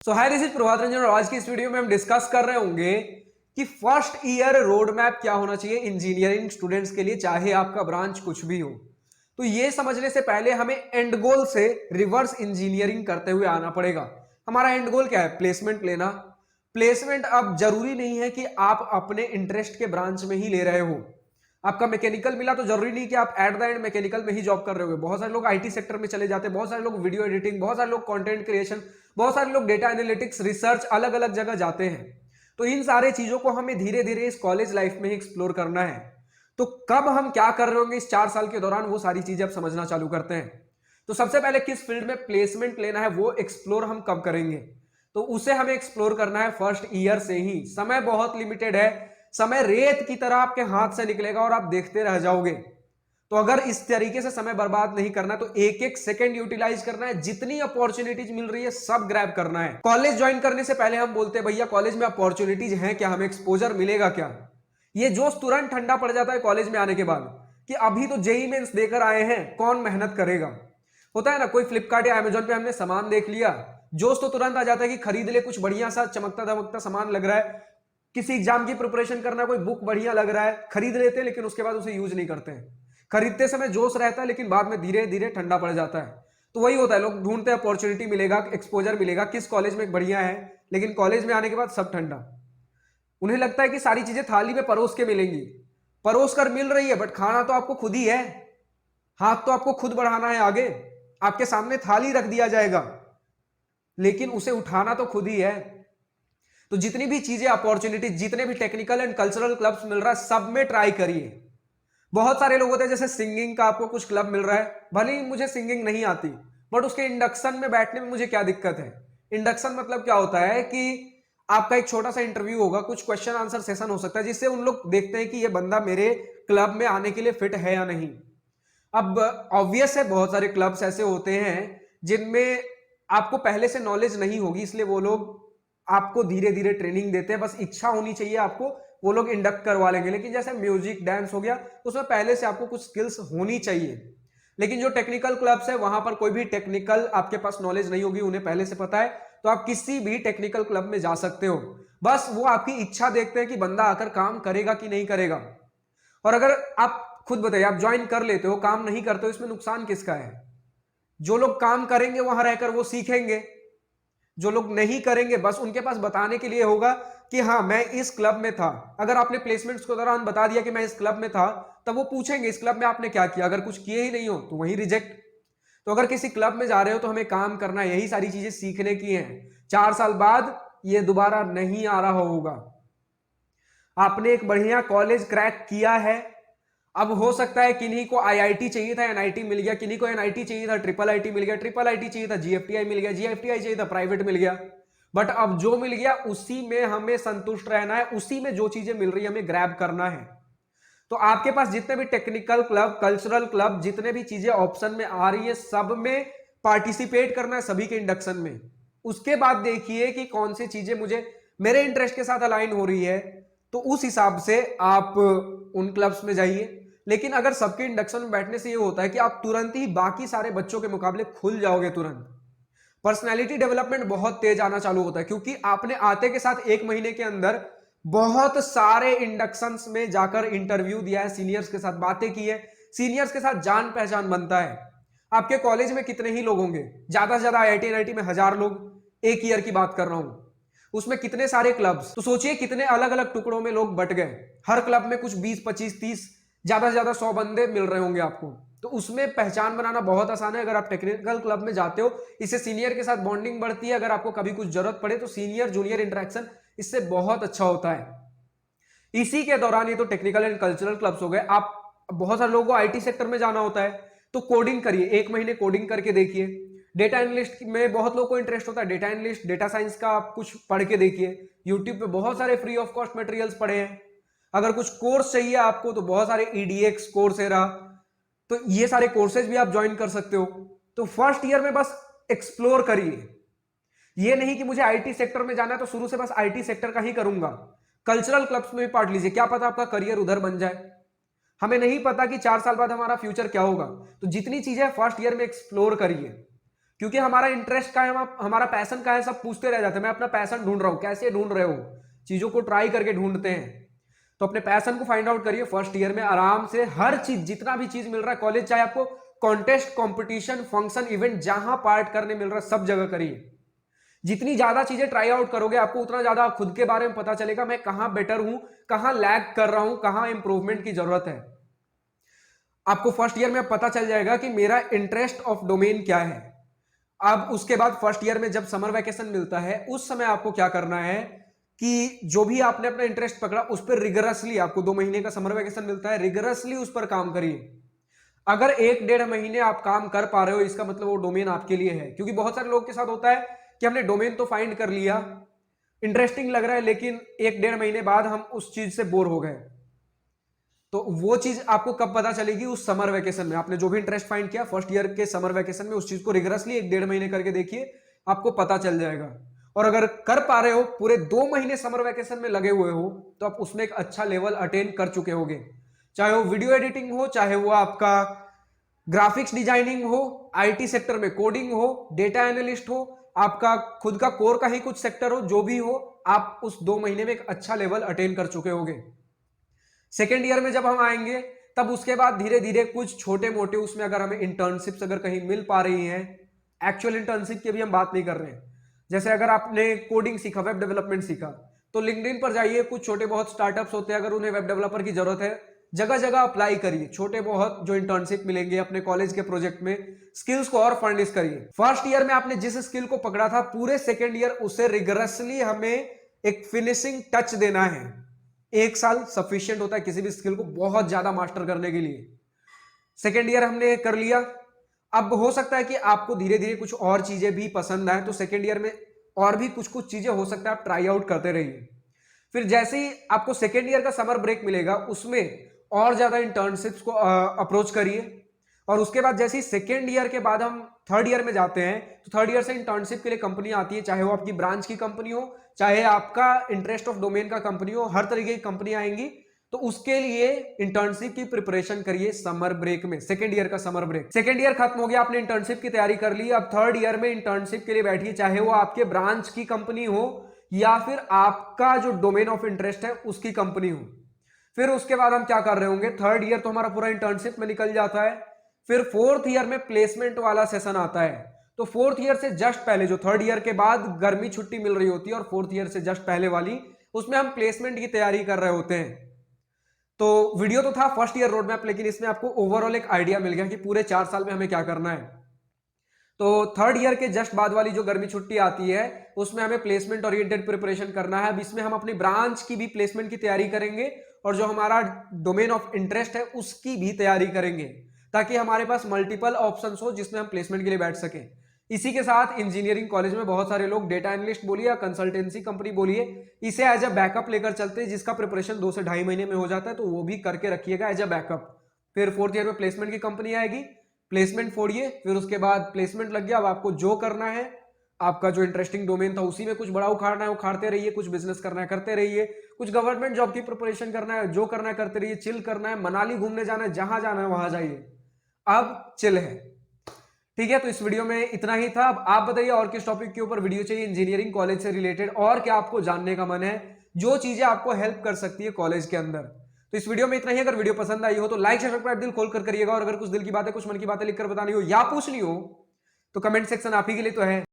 So hi, this is Prabhat Ranjan और आज की इस वीडियो में हम डिस्कस कर रहे होंगे कि फर्स्ट ईयर रोड मैप क्या होना चाहिए इंजीनियरिंग स्टूडेंट्स के लिए, चाहे आपका ब्रांच कुछ भी हो। तो ये समझने से पहले हमें एंड गोल से रिवर्स इंजीनियरिंग करते हुए आना पड़ेगा। हमारा एंड गोल क्या है? प्लेसमेंट लेना। प्लेसमेंट अब जरूरी नहीं है कि आप अपने इंटरेस्ट के ब्रांच में ही ले रहे हो। आपका मैकेनिकल मिला तो जरूरी नहीं कि आप एट द एंड मैकेनिकल में ही जॉब कर रहे हो। बहुत सारे लोग आईटी सेक्टर में चले जाते हैं, बहुत सारे लोग वीडियो एडिटिंग, बहुत सारे लोग कंटेंट क्रिएशन, बहुत सारे लोग डेटा एनालिटिक्स, रिसर्च, अलग अलग जगह जाते हैं। तो इन सारे चीजों को हमें धीरे धीरे इस कॉलेज लाइफ में ही एक्सप्लोर करना है। तो कब हम क्या कर रहे होंगे इस 4 साल के दौरान, वो सारी चीजें अब समझना चालू करते हैं। तो सबसे पहले किस फील्ड में प्लेसमेंट लेना है वो एक्सप्लोर हम कब करेंगे? तो उसे हमें एक्सप्लोर करना है फर्स्ट ईयर से ही। समय बहुत लिमिटेड है, समय रेत की तरह आपके हाथ से निकलेगा और आप देखते रह जाओगे। तो अगर इस तरीके से समय बर्बाद नहीं करना तो एक एक सेकंड यूटिलाइज करना है। जितनी अपॉर्चुनिटीज मिल रही है सब ग्रैब करना है। कॉलेज ज्वाइन करने से पहले हम बोलते हैं भैया कॉलेज में अपॉर्चुनिटीज हैं क्या, हमें एक्सपोजर मिलेगा क्या। ये जोश तुरंत ठंडा पड़ जाता है कॉलेज में आने के बाद कि अभी तो जेई मेंस देकर आए हैं, कौन मेहनत करेगा। होता है ना, कोई फ्लिपकार्ट या अमेजोन पे हमने सामान देख लिया, जोश तो तुरंत आ जाता है कि खरीद ले, कुछ बढ़िया सा चमकता धमकता सामान लग रहा है। किसी एग्जाम की प्रिपरेशन करना, कोई बुक बढ़िया लग रहा है, खरीद लेते हैं, लेकिन उसके बाद उसे यूज नहीं करते हैं। खरीदते समय जोश रहता है लेकिन बाद में धीरे धीरे ठंडा पड़ जाता है। तो वही होता है, लोग ढूंढते हैं अपॉर्चुनिटी मिलेगा, एक्सपोजर मिलेगा, किस कॉलेज में बढ़िया है, लेकिन कॉलेज में आने के बाद सब ठंडा। उन्हें लगता है कि सारी चीजें थाली में परोस के मिलेंगी, परोस कर मिल रही है, बट खाना तो आपको खुद ही है। हाथ तो आपको खुद बढ़ाना है आगे। आपके सामने थाली रख दिया जाएगा लेकिन उसे उठाना तो खुद ही है। तो जितनी भी चीजें अपॉर्चुनिटी, जितने भी टेक्निकल एंड कल्चरल क्लब्स मिल रहा है सब में ट्राई करिए। बहुत सारे लोग होते हैं, जैसे सिंगिंग का आपको कुछ क्लब मिल रहा है, भले ही मुझे सिंगिंग नहीं आती, बट उसके इंडक्शन में बैठने में मुझे क्या दिक्कत है। इंडक्शन मतलब क्या होता है कि आपका एक छोटा सा इंटरव्यू होगा, कुछ क्वेश्चन आंसर सेशन हो सकता है, जिससे उन लोग देखते हैं कि ये बंदा मेरे क्लब में आने के लिए फिट है या नहीं। अब ऑब्वियस है बहुत सारे क्लब्स ऐसे होते हैं जिनमें आपको पहले से नॉलेज नहीं होगी, इसलिए वो लोग आपको धीरे धीरे ट्रेनिंग देते हैं। बस इच्छा होनी चाहिए आपको, वो लोग इंडक्ट करवा लेंगे। लेकिन जैसे म्यूजिक डांस हो गया, उसमें पहले से आपको कुछ स्किल्स होनी चाहिए। लेकिन जो टेक्निकल क्लब्स है वहां पर कोई भी टेक्निकल आपके पास नॉलेज नहीं होगी, उन्हें पहले से पता है, तो आप किसी भी टेक्निकल क्लब में जा सकते हो। बस वो आपकी इच्छा देखते हैं कि बंदा आकर काम करेगा कि नहीं करेगा। और अगर आप खुद बताइए, आप ज्वाइन कर लेते हो, काम नहीं करते हो, इसमें नुकसान किसका है? जो लोग काम करेंगे वहां रहकर वो सीखेंगे, जो लोग नहीं करेंगे बस उनके पास बताने के लिए होगा कि हाँ मैं इस क्लब में था। अगर आपने प्लेसमेंट्स के दौरान बता दिया कि मैं इस क्लब में था, तब वो पूछेंगे इस क्लब में आपने क्या किया। अगर कुछ किए ही नहीं हो तो वहीं रिजेक्ट। तो अगर किसी क्लब में जा रहे हो तो हमें काम करना है, यही सारी चीजें सीखने की हैं। 4 साल बाद ये दोबारा नहीं आ रहा होगा। आपने एक बढ़िया कॉलेज क्रैक किया है, अब हो सकता है किन्हीं को आईआईटी चाहिए था, एनआईटी मिल गया, किन्हीं को एनआईटी चाहिए था, ट्रिपल आईटी मिल गया, ट्रिपल आईटी चाहिए था, जीएफटीआई मिल गया, जीएफटीआई चाहिए था, प्राइवेट मिल गया। बट अब जो मिल गया उसी में हमें संतुष्ट रहना है, उसी में जो चीजें मिल रही है हमें ग्रैब करना है। तो आपके पास जितने भी टेक्निकल क्लब, कल्चरल क्लब, जितने भी चीजें ऑप्शन में आ रही है सब में पार्टिसिपेट करना है, सभी के इंडक्शन में। उसके बाद देखिए कि कौन सी चीजें मुझे मेरे इंटरेस्ट के साथ अलाइन हो रही है, तो उस हिसाब से आप उन क्लब्स में जाइए। लेकिन अगर सबके इंडक्शन में बैठने से ये होता है कि आप तुरंत ही बाकी सारे बच्चों के मुकाबले खुल जाओगे तुरंत। पर्सनैलिटी डेवलपमेंट बहुत तेज आना चालू होता है क्योंकि आपने आते के साथ 1 महीने के अंदर बहुत सारे इंडक्शंस में जाकर इंटरव्यू दिया है, सीनियर्स के साथ बातें की है, सीनियर्स के साथ जान पहचान बनता है। आपके कॉलेज में कितने ही लोग होंगे, ज्यादा से ज्यादा आईआईटी एनआईटी में 1000 लोग, एक ईयर की बात कर रहा हूं, उसमें कितने सारे क्लब्स। तो सोचिए कितने अलग अलग टुकड़ों में लोग बट गए। हर क्लब में कुछ 20 25 30, ज्यादा से ज्यादा 100 बंदे मिल रहे होंगे आपको। तो उसमें पहचान बनाना बहुत आसान है अगर आप टेक्निकल क्लब में जाते हो। इससे सीनियर के साथ बॉन्डिंग बढ़ती है, अगर आपको कभी कुछ जरूरत पड़े तो सीनियर जूनियर इंटरेक्शन इससे बहुत अच्छा होता है। इसी के दौरान ये तो टेक्निकल एंड कल्चरल क्लब्स हो गए। आप बहुत सारे लोगों को आईटी सेक्टर में जाना होता है तो कोडिंग करिए, 1 महीने कोडिंग करके देखिए। डेटा एनालिस्ट में बहुत लोगों को इंटरेस्ट होता है, डेटा एनालिस्ट, डेटा साइंस का आप कुछ पढ़ के देखिए। यूट्यूब पे बहुत सारे फ्री ऑफ कॉस्ट मटेरियल्स पड़े हैं। अगर कुछ कोर्स चाहिए आपको तो बहुत सारे ईडीएक्स, कोर्सेरा, तो ये सारे कोर्सेज भी आप ज्वाइन कर सकते हो। तो फर्स्ट ईयर में बस एक्सप्लोर करिए। ये नहीं कि मुझे आईटी सेक्टर में जाना है तो शुरू से बस आईटी सेक्टर का ही करूंगा। कल्चरल क्लब्स में भी पार्ट लीजिए, क्या पता आपका करियर उधर बन जाए। हमें नहीं पता कि 4 साल बाद हमारा फ्यूचर क्या होगा। तो जितनी चीजें फर्स्ट ईयर में एक्सप्लोर करिए। क्योंकि हमारा इंटरेस्ट का है, हमारा पैशन का है, सब पूछते रह जाते हैं मैं अपना पैशन ढूंढ रहा हूं, कैसे ढूंढ रहे हो, चीजों को ट्राई करके ढूंढते हैं। तो अपने पैशन को फाइंड आउट करिए फर्स्ट ईयर में आराम से, हर चीज जितना भी चीज मिल रहा है कॉलेज, चाहे आपको कॉन्टेस्ट, कंपटीशन, फंक्शन, इवेंट जहां पार्ट करने मिल रहा है सब जगह करिए। जितनी ज्यादा चीजें ट्राई आउट करोगे आपको उतना ज्यादा खुद के बारे में पता चलेगा, मैं कहां बेटर हूं, कहां लैग कर रहा हूं, कहां इंप्रूवमेंट की जरूरत है। आपको फर्स्ट ईयर में पता चल जाएगा कि मेरा इंटरेस्ट ऑफ डोमेन क्या है। अब उसके बाद फर्स्ट ईयर में जब समर वैकेशन मिलता है उस समय आपको क्या करना है कि जो भी आपने अपना इंटरेस्ट पकड़ा उस पर रिगरसली, आपको 2 महीने का समर वैकेशन मिलता है, रिगरसली उस पर काम करिए। अगर 1-1.5 महीने आप काम कर पा रहे हो इसका मतलब वो डोमेन आपके लिए है। क्योंकि बहुत सारे लोग के साथ होता है कि हमने डोमेन तो फाइंड कर लिया, इंटरेस्टिंग लग रहा है, लेकिन 1-1.5 महीने बाद हम उस चीज से बोर हो गए। तो वो चीज आपको कब पता चलेगी? उस समर वेकेशन में। आपने जो भी इंटरेस्ट फाइंड किया फर्स्ट ईयर के समर वेकेशन में, उस चीज को रिगरसली 1-1.5 महीने करके देखिए, आपको पता चल जाएगा। और अगर कर पा रहे हो, पूरे 2 महीने समर वेकेशन में लगे हुए हो, तो आप उसमें एक अच्छा लेवल अटेन कर चुके होगे। चाहे वो वीडियो एडिटिंग हो, चाहे वो आपका ग्राफिक्स डिजाइनिंग हो, आईटी सेक्टर में कोडिंग हो, डेटा एनालिस्ट हो, आपका खुद का कोर का ही कुछ सेक्टर हो, जो भी हो, आप उस 2 महीने में एक अच्छा लेवल अटेन कर चुके होगे। सेकेंड ईयर में जब हम आएंगे तब उसके बाद धीरे धीरे कुछ छोटे मोटे उसमें अगर हमें इंटर्नशिप्स अगर कहीं मिल पा रही हैं, एक्चुअल इंटर्नशिप की भी हम बात नहीं कर रहे हैं, जैसे अगर आपने कोडिंग सीखा, वेब डेवलपमेंट सीखा, तो लिंक्डइन पर जाइए, कुछ छोटे बहुत स्टार्टअप्स होते हैं, अगर उन्हें वेब डेवलपर की जरूरत है, जगह जगह अप्लाई करिए, छोटे बहुत जो इंटर्नशिप मिलेंगे अपने कॉलेज के प्रोजेक्ट में, स्किल्स को और फर्निश करिए। फर्स्ट ईयर में आपने जिस स्किल को पकड़ा था, पूरे सेकेंड ईयर उसे रिगरसली हमें एक फिनिशिंग टच देना है। 1 साल सफिशियंट होता है किसी भी स्किल को बहुत ज्यादा मास्टर करने के लिए। सेकेंड ईयर हमने कर लिया, अब हो सकता है कि आपको धीरे धीरे कुछ और चीजें भी पसंद आए, तो सेकेंड ईयर में और भी कुछ कुछ चीजें हो सकता है आप ट्राई आउट करते रहिए। फिर जैसे ही आपको सेकेंड ईयर का समर ब्रेक मिलेगा उसमें और ज्यादा इंटर्नशिप्स को अप्रोच करिए। और उसके बाद जैसे ही सेकेंड ईयर के बाद हम थर्ड ईयर में जाते हैं, तो थर्ड ईयर से इंटर्नशिप के लिए कंपनी आती है, चाहे वो आपकी ब्रांच की कंपनी हो, चाहे आपका इंटरेस्ट ऑफ डोमेन का कंपनी हो, हर तरीके की कंपनी आएंगी। तो उसके लिए इंटर्नशिप की प्रिपरेशन करिए समर ब्रेक में, सेकेंड ईयर का समर ब्रेक। सेकेंड ईयर खत्म हो गया, आपने इंटर्नशिप की तैयारी कर ली, अब थर्ड ईयर में इंटर्नशिप के लिए बैठिए, चाहे वो आपके ब्रांच की कंपनी हो या फिर आपका जो डोमेन ऑफ इंटरेस्ट है उसकी कंपनी हो। फिर उसके बाद हम क्या कर रहे होंगे, थर्ड ईयर तो हमारा पूरा इंटर्नशिप में निकल जाता है, फिर फोर्थ ईयर में प्लेसमेंट वाला सेशन आता है। तो फोर्थ ईयर से जस्ट पहले, जो थर्ड ईयर के बाद गर्मी छुट्टी मिल रही होती है और फोर्थ ईयर से जस्ट पहले वाली, उसमें हम प्लेसमेंट की तैयारी कर रहे होते हैं। तो वीडियो तो था फर्स्ट ईयर रोड मैप, लेकिन इसमें आपको ओवरऑल एक आइडिया मिल गया कि पूरे 4 साल में हमें क्या करना है। तो थर्ड ईयर के जस्ट बाद वाली जो गर्मी छुट्टी आती है उसमें हमें प्लेसमेंट ओरिएंटेड प्रिपरेशन करना है। अब इसमें हम अपनी ब्रांच की भी प्लेसमेंट की तैयारी करेंगे और जो हमारा डोमेन ऑफ इंटरेस्ट है उसकी भी तैयारी करेंगे, ताकि हमारे पास मल्टीपल ऑप्शंस हो जिसमें हम प्लेसमेंट के लिए बैठ सकें। इसी के साथ इंजीनियरिंग कॉलेज में बहुत सारे लोग डेटा एनालिस्ट बोलिए या कंसल्टेंसी कंपनी बोलिए, इसे एज अ बैकअप लेकर चलते हैं, जिसका प्रिपरेशन 2 से 2.5 महीने में हो जाता है, तो वो भी करके रखिएगा एज अ बैकअप। फिर फोर्थ ईयर में प्लेसमेंट की कंपनी आएगी, प्लेसमेंट फोड़िए, फिर उसके बाद प्लेसमेंट लग गया, अब आपको जो करना है, आपका जो इंटरेस्टिंग डोमेन था उसी में कुछ बड़ा उखाड़ना है उखाड़ते रहिए, कुछ बिजनेस करना है करते रहिए, कुछ गवर्नमेंट जॉब की प्रिपरेशन करना है, जो करना है करते रहिए, चिल करना है, मनाली घूमने जाना है, जहां जाना है वहां जाइए, अब चिल है। ठीक है, तो इस वीडियो में इतना ही था। अब आप बताइए और किस टॉपिक के ऊपर वीडियो चाहिए इंजीनियरिंग कॉलेज से रिलेटेड, और क्या आपको जानने का मन है, जो चीजें आपको हेल्प कर सकती है कॉलेज के अंदर। तो इस वीडियो में इतना ही। अगर वीडियो पसंद आई हो तो लाइक शेयर सब्सक्राइब दिल खोल कर करिएगा, और अगर कुछ दिल की बातें, कुछ मन की बातें लिखकर बतानी हो या पूछनी हो तो कमेंट सेक्शन आप ही के लिए तो है।